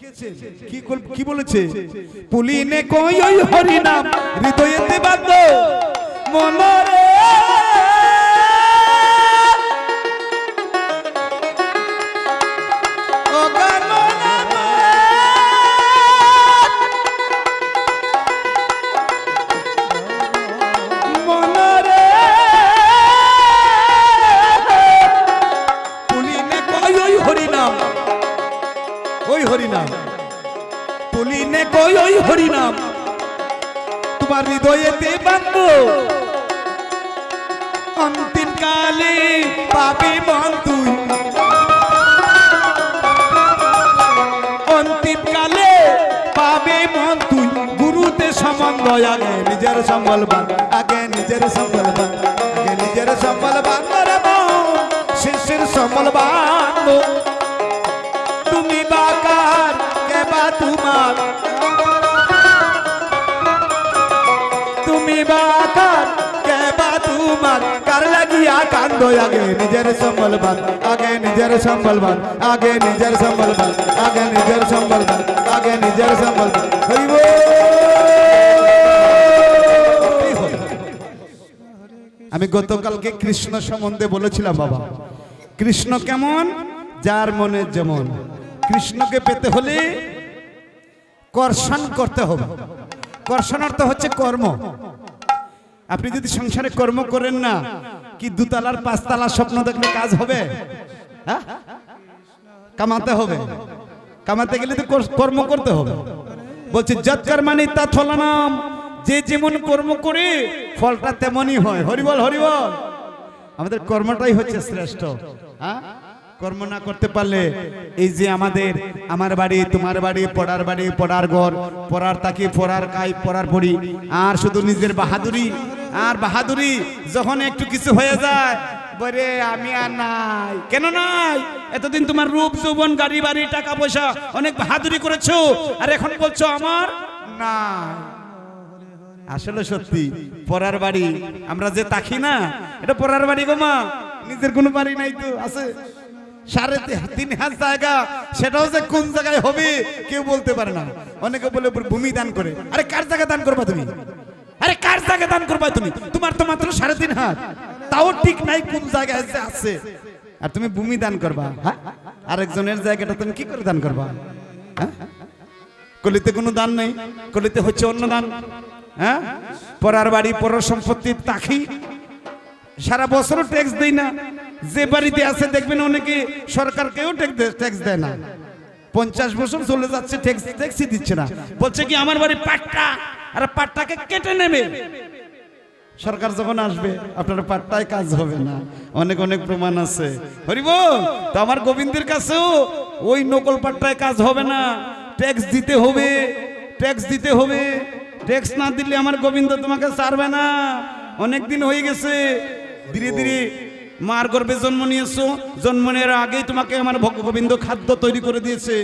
লিখেছে কি বলেছে? পুলিনে কই ওই হরি নাম হৃদয়েতে বাঁধো মনরে, পুলিনে কই ওই হরি নাম তোমার হৃদয়েতে বাঁধো, অন্তিম কালে পাবে মন তুই, অন্তিম কালে পাবে মন তুই, গুরুতে সম্বন্ধ আগে নিজের সম্বল বান, আগে নিজের সম্বল বান, আগে নিজের সম্বল বান রে মন, শিষ্যের সম্বল বান। তুমি বাকার কেবা তোমার, তুমি বাকার কেবা তোমার, কার লাগিয়া কান্দ, আগে নিজের সম্বল বান, আগে নিজের সম্বল বান, আগে নিজের সম্বল বান, আগে নিজের সম্বল বান, আগে নিজের সম্বল বান। হইব আমি গতকালকে কৃষ্ণ সম্বন্ধে বলেছিলাম বাবা, কৃষ্ণ কেমন? যার মনে যেমন। কৃষ্ণকে পেতে হলে কর্ষণ করতে হবে। কর্ষণ অর্থ হচ্ছে কর্ম। আপনি যদি সংসারে কর্ম করেন না, কি দুতলার পাঁচতলার স্বপ্ন দেখলে কাজ হবে? হ্যাঁ, কামাতে হবে। কামাতে গেলে তো কর্ম করতে হবে। বলছে যৎ কর্মাণি তৎ ফলানাম, যে যেমন কর্ম করে ফলটা তেমনই হয়। হরিবল হরিবল। আমাদের কর্মটাই হচ্ছে শ্রেষ্ঠ। হ্যাঁ, কর্ম না করতে পারলে এই যে আমাদের আমার বাড়ি তোমার বাড়ি, পড়ার বাড়ি পড়ার ঘর, পড়ার তাকি পড়ার কাই পড়ার পড়ি, আর শুধু নিজের বাহাদুরি আর বাহাদুরি। যখন একটু কিছু হয়ে যায় বলে আমি আর নাই। কেন নাই? এতদিন তোমার রূপ যৌবন গাড়ি বাড়ি টাকা পয়সা অনেক বাহাদুরি করেছো, আর এখন বলছো আমার নাই। আসলে সত্যি পড়ার বাড়ি আমরা যে তাকি না, এটা পড়ার বাড়ি গো মা, নিজের কোনো বাড়ি নাই তো। আছে 3.5 জায়গা, সেটাও যে কোন জায়গায় হবে কেউ বলতে পারে না। অনেকে বলে ভূমি দান করে। আরে কার জায়গা দান করবা তুমি? আরে কার জায়গা দান করবা তুমি? তোমার তো মাত্র 3.5 হাত, তাও ঠিক নাই কোন জায়গায় যে আছে, আর তুমি ভূমি দান করবা? হ্যাঁ, আরেকজনের জায়গাটা তুমি কি করে দান করবা? হ্যাঁ, কলিতে কোনো দান নেই, কলিতে হচ্ছে অন্য দান। হ্যাঁ, পরার বাড়ি পরার সম্পত্তি তাকি সারা বছরও ট্যাক্স দেই না। যে বাড়িতে আছে দেখবেন অনেকে সরকারকেও ট্যাক্স দেয় না। 50 বছর চলে যাচ্ছে ট্যাক্সই দিচ্ছে না। বলছে কি আমার বাড়ি পাট্টা, আর পাট্টাকে কেটে নেবে। সরকার যখন আসবে আপনার পাট্টায় কাজ হবে না। অনেক অনেক প্রমাণ আছে। হরিবল। তো আমার গোবিন্দের কাছেও ওই নকল পাট্টায় কাজ হবে না, ট্যাক্স দিতে হবে, ট্যাক্স দিতে হবে। ট্যাক্স না দিলে আমার গোবিন্দ তোমাকে ছাড়বে না। অনেক দিন হয়ে গেছে, ধীরে ধীরে মার গর্ভে জন্ম নিয়েছো, জন্ম নেওয়ার আগেই তোমাকে আমার গোবিন্দ খাদ্য তৈরি করে দিয়েছে,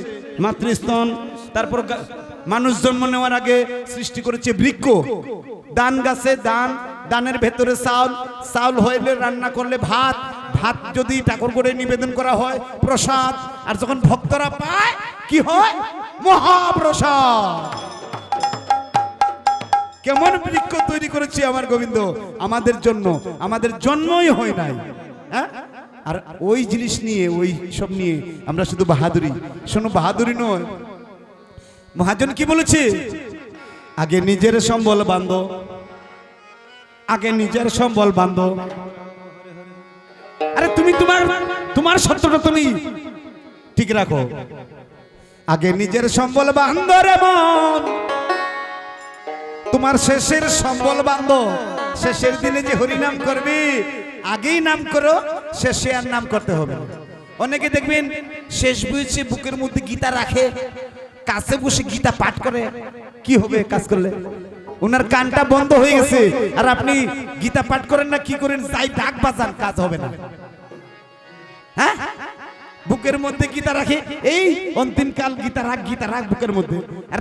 মাতৃস্তন। তারপর মানুষ জন্ম নেওয়ার আগে সৃষ্টি করেছে বৃক্ষ, দান গাছে দান, দানের ভেতরে চাউল, চাউল হইলে রান্না করলে ভাত, ভাত যদি ঠাকুর করে নিবেদন করা হয় প্রসাদ, আর যখন ভক্তরা পায় কি হয়? মহাপ্রসাদ। কেমন বৃক্ষ তৈরি করেছে আমার গোবিন্দ আমাদের জন্য। আমাদের জন্মই হয় নাই। হ্যাঁ, আর ওই জিনিস নিয়ে, ওই সব নিয়ে আমরা শুধু বাহাদুরি। শোনো, বাহাদুরি নয়। মহাজন কি বলেছে? আগে নিজের সম্বল বাঁধো, আগে নিজের সম্বল বাঁধো। আরে তুমি তোমার সত্যটা তুমি ঠিক রাখো। আগে নিজের সম্বল বাঁধো রে মন, তোমার শেষের সম্বল বাঁধো। শেষের দিনে যে হরিনাম করবি, আগেই নাম করো, শেষে আর নাম করতে হবে। অনেকে দেখবেন শেষ বুঝছে বুকের মধ্যে গীতা রাখে, কাছে বসে গীতা পাঠ করে। কি হবে কাজ করলে? ওনার কানটা বন্ধ হয়ে গেছে, আর আপনি গীতা পাঠ করেন না, কি করেন? যাই ডাক বাজান, কাজ হবে না। হ্যাঁ, বুকের মধ্যে গীতা রাখে, এই অন্তিম কাল গীতা রাখ বুকের মধ্যে।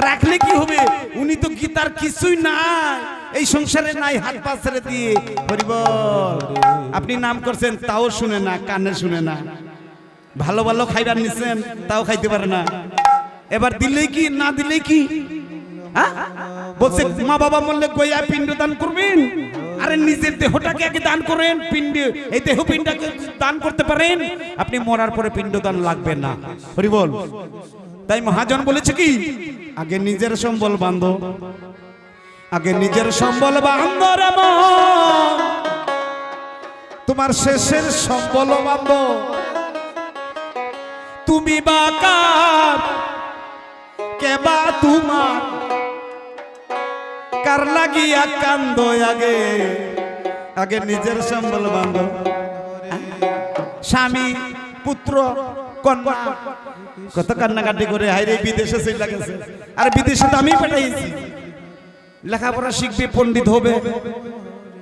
রাখলে কি হবে? উনি তো গীতার কিছুই নাই, এই সংসারে নাই, হাত পা ছেড়ে দিয়ে। হরিবল। আপনি নাম করছেন তাও শুনে না, কানে শুনে না। ভালো ভালো খাইবার নিছেন তাও খাইতে পারে না। এবার দিলে কি না দিলে কি? বলছে মা বাবা মরলে গয়া পিণ্ড দান করবেন, আরে নিজের দেহটাকে আগে দান করেন। পিণ্ড এই দেহ পিণ্ডটাকে দান করতে পারেন, আপনি মরার পরে পিণ্ড দান লাগবে না। হরি বল। তাই মহাজন বলেছে কি, আগে নিজের সম্বল বাঁধো, আগে নিজের সম্বল বাঁধো রে মন, তোমার শেষের সম্বল বাঁধো। তুমি বাকার কেবা তোমার, কার লাগিয়া কান্দো, আগে আগে নিজের সম্বল বাঁধো। স্বামী পুত্র কন্যা কত কান্নাকাটি করে হাইরে বিদেশে চলে গেছে, আর বিদেশে তো আমি পাঠাইছি, লেখাপড়া শিখবে, পণ্ডিত হবে,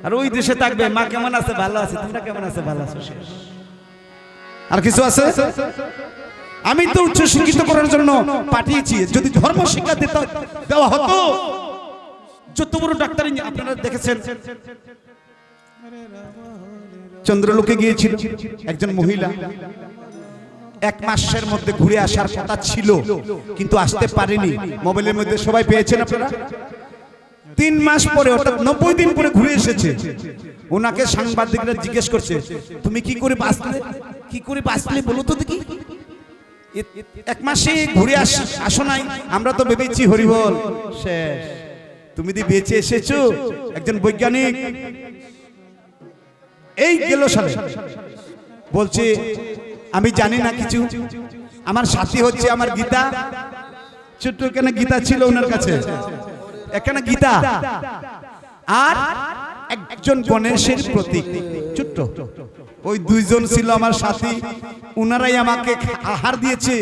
আর ওই দেশে থাকবে। মা কেমন আছে? ভালো আছে। তোমরা কেমন আছে? ভালো আছো। আর কিছু আছে? আমি তো উচ্চ শিক্ষিত করার জন্য পাঠিয়েছি। যদি ধর্ম শিক্ষা দেওয়া হতো, যত বড় ডাক্তার, আপনারা দেখেছেন চন্দ্রলোকে গিয়েছিল একজন মহিলা, 1 মাসের মধ্যে ঘুরে আসার কথা ছিল, কিন্তু আসতে পারেনি। মোবাইলের মধ্যে সবাই পেয়েছেন আপনারা। 3 মাস পরে, অর্থাৎ 90 দিন পরে ঘুরে এসেছে। ওনাকে সাংবাদিকরা জিজ্ঞেস করছে, তুমি কি করে বাঁচলে, কি করে বাঁচলে বলো তো দেখি। 1 মাসে ঘুরে আসো নাই, আমরা তো ভেবেছি হরিবল শেষ, তুমি দি বেঁচে এসেছো। একজন বৈজ্ঞানিক এই গেল সালে বলছে, আমি জানি না কিছু, আমার সাথী হচ্ছে আমার গীতা। ছোট্ট এখানে গীতা ছিল ওনার কাছে, এখানে গীতা আর একজন গণেশের প্রতীক ছোট্ট, ওই 2 জন ছিল আমার সাথী। উনারাই আমাকে আহার দিয়েছে,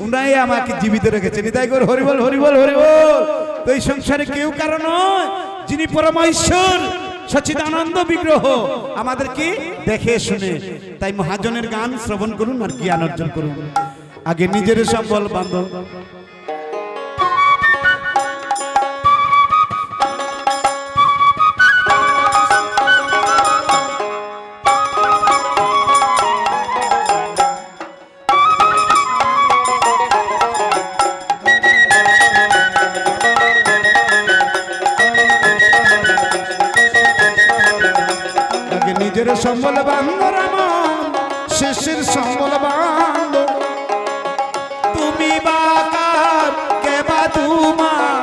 উনারাই আমাকে জীবিত রেখেছে। নিতাই গৌর হরিবল, হরিবল, হরিবল। তো এই সংসারে কেউ কারণ নয়, যিনি পরমেশ্বর সচ্চিদানন্দ বিগ্রহ, আমাদেরকে দেখে শুনে। তাই মহাজনের গান শ্রবণ করুন আর জ্ঞান অর্জন করুন। আগে নিজের সম্বল বাঁধো, নিজের সম্বল বাঁধো রামন, শেষের সম্বল বাঁধো। তুমি বাকার কেবা তোমার,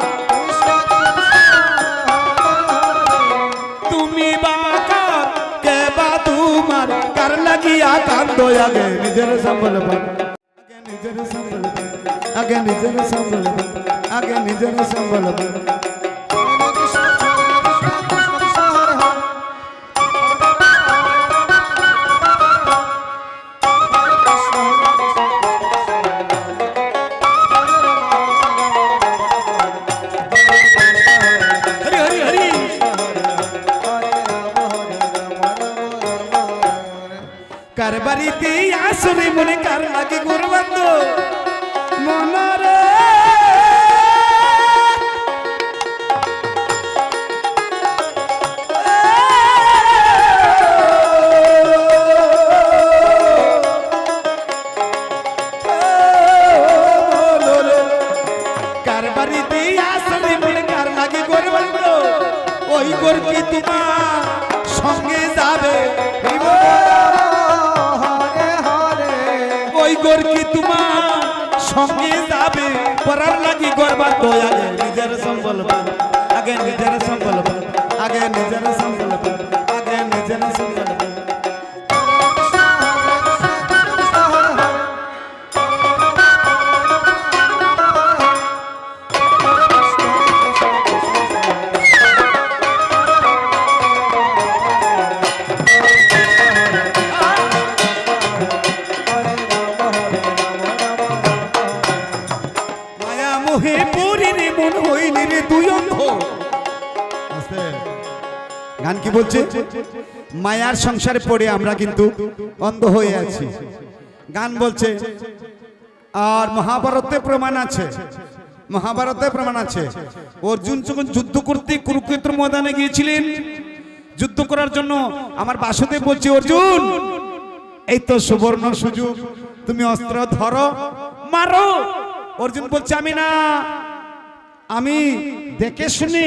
তুমি বাকার কেবা তোমার, কার লাগিয়া কান্দো, আগে নিজের সম্বল বাঁধো, আগে নিজের সম্বল বাঁধো, আগে নিজের সম্বল বাঁধো, আগে নিজের সম্বল বাঁধো। কার বাড়িতে আসলে মনে কার লাগে গুরবান্দ মনরে, কার বাড়িতে আসলে মনে কার লাগে গুরবান্দ, ওই গোর কি তোমার সঙ্গে যাবে, ওই গোর কি তোমার সঙ্গে যাবে, পরার লাগি গরবা। তো আগে নিজের সম্বল বাঁধো, আগে নিজের সম্বল বাঁধো, আগে নিজের সম্বল বাঁধো, আগে নিজের সম্বল বাঁধো। গান কি বলছে? মায়ার সংসারে পড়ে আমরা কিন্তু অন্ধ হয়ে আছি। গান বলছে, আর মহাভারতে প্রমাণ আছে, মহাভারতে প্রমাণ আছে। অর্জুন যখন যুদ্ধ করতে কুরুক্ষেত্র ময়দানে গিয়েছিলেন, যুদ্ধ করার জন্য আমার বাসুদেব বলছে, অর্জুন এই তো সুবর্ণ সুযোগ, তুমি অস্ত্র ধরো, মারো। অর্জুন বলছে আমি না, আমি দেখে শুনি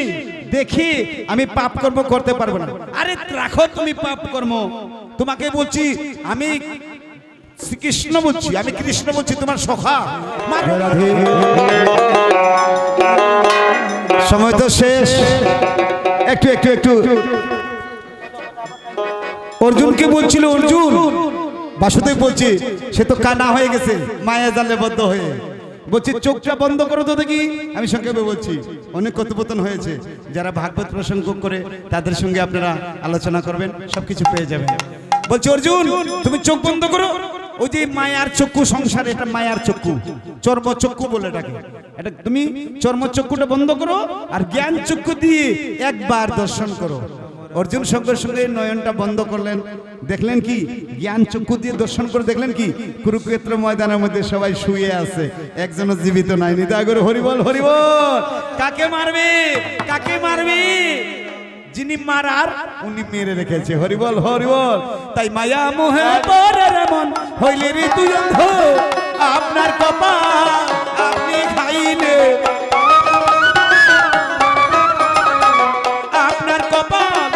দেখি আমি পাপ কর্ম করতে পারবো না। আরে রাখো তুমি পাপ কর্ম, তোমাকে বলছি আমি শ্রীকৃষ্ণ বলছি, আমি কৃষ্ণ বলছি, তোমার সখা। সময় তো শেষ, একটু একটু একটু অর্জুনকে বলছিল, অর্জুন বাসুদেব বলছি সে তো কানা হয়ে গেছে মায়া জালে বদ্ধ হয়ে, বলছি চোখটা বন্ধ করো তো দেখি। আমি সংক্ষেপে বলছি অনেক কথোপকথন হয়েছে, যারা ভাগবত প্রসঙ্গ করে তাদের সঙ্গে আপনারা আলোচনা করবেন, সবকিছু পেয়ে যাবেন। বলছি অর্জুন তুমি চোখ বন্ধ করো, ওই যে মায়ার চক্ষু সংসারে, এটা মায়ার চক্ষু, চর্মচক্ষু বলে এটাকে, এটা তুমি চর্মচক্ষুটা বন্ধ করো আর জ্ঞান চক্ষু দিয়ে একবার দর্শন করো। অর্জুন সঙ্গে সঙ্গে নয়নটা বন্ধ করলেন, দেখলেন কি জ্ঞান চক্ষু দিয়ে দর্শন করে দেখলেন কি কুরুক্ষেত্র ময়দানের মধ্যে সবাই শুয়ে আছে, একজনও জীবিত নাই। নিতাই গৌর হরিবল হরিবল। কাকে মারবে, কাকে মারবে? যিনি মারার উনি মেরে রেখেছে। হরিবল হরিবল। তাই মায়া মোহে পড়ে রে মন হইলে রে তুই অন্ধ, আপনার কপাল আপনি খাইলে, আপনার কপাল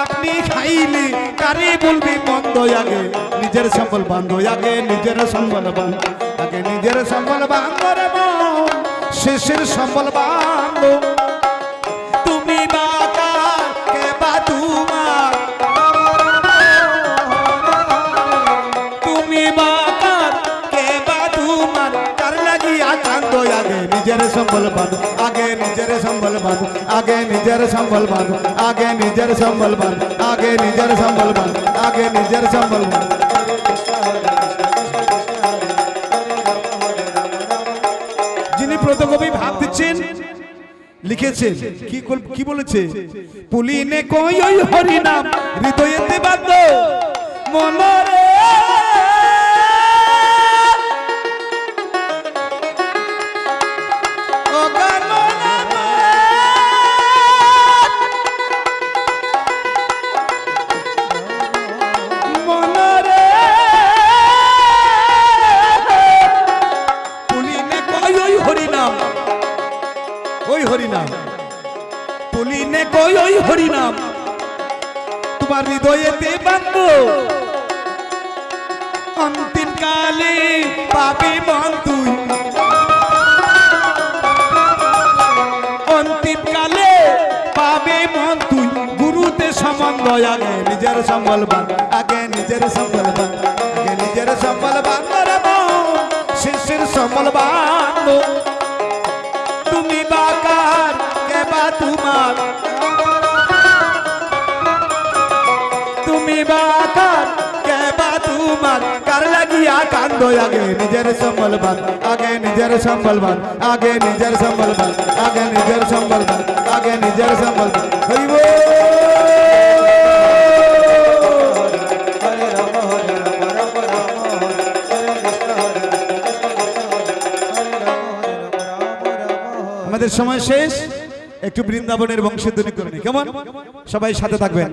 আপনি খাইলে কারে বলবি মন্দ আগে নিজের সম্বল বান্ধব, আগে নিজের সম্বল বান্ধব, আগে নিজের সম্বল বান্ধব রে মন, শেষের সম্বল বান্ধব। তুমি বাকার কে বা তোমার, তুমি বাকার কে বা তোমার, কার লাগিয়া কান্দ আগে নিজের সম্বল বান্ধব, আগে নিজের সম্বল বান্ধব, আগে নিজের সম্বল বান্ধব, আগে নিজের সম্বল বান্ধব, আগে নিজের সম্বল বান্ধব, আগে নিজের সম্বল বান্ধব। যিনি প্রতকবি ভাব দিচ্ছেন লিখেছেন কি বলেছে, পুলিনে কই ওই হরি নাম হৃদয়েতে বাধ্য মনরে, হরিনাম তোমার হৃদয়েতে বান্ধব, অন্তিম কালে পাবে মন তুই, অন্তিম কালে পাবে মন তুই, গুরুতে সম্বন্ধ, আগে নিজের সম্বল বান, আগে নিজের সম্বল বান, আগে নিজের সম্বল বান রে মন, শেষের সম্বল বান। তুমি বাকার কে বা তোমার, তুমি বাকার কে বা তোমার, কার লাগিয়া কান্দ আগে নিজের সম্বল বান, আগে নিজের সম্বল বান, আগে নিজের সম্বল বান, আগে নিজের সম্বল বান, আগে নিজের সম্বল বান। হরি বল। আমাদের সময় শেষ, একটু বৃন্দাবনের বংশধ্বনি করে নি, কেমন? সবাই সাথে থাকবেন।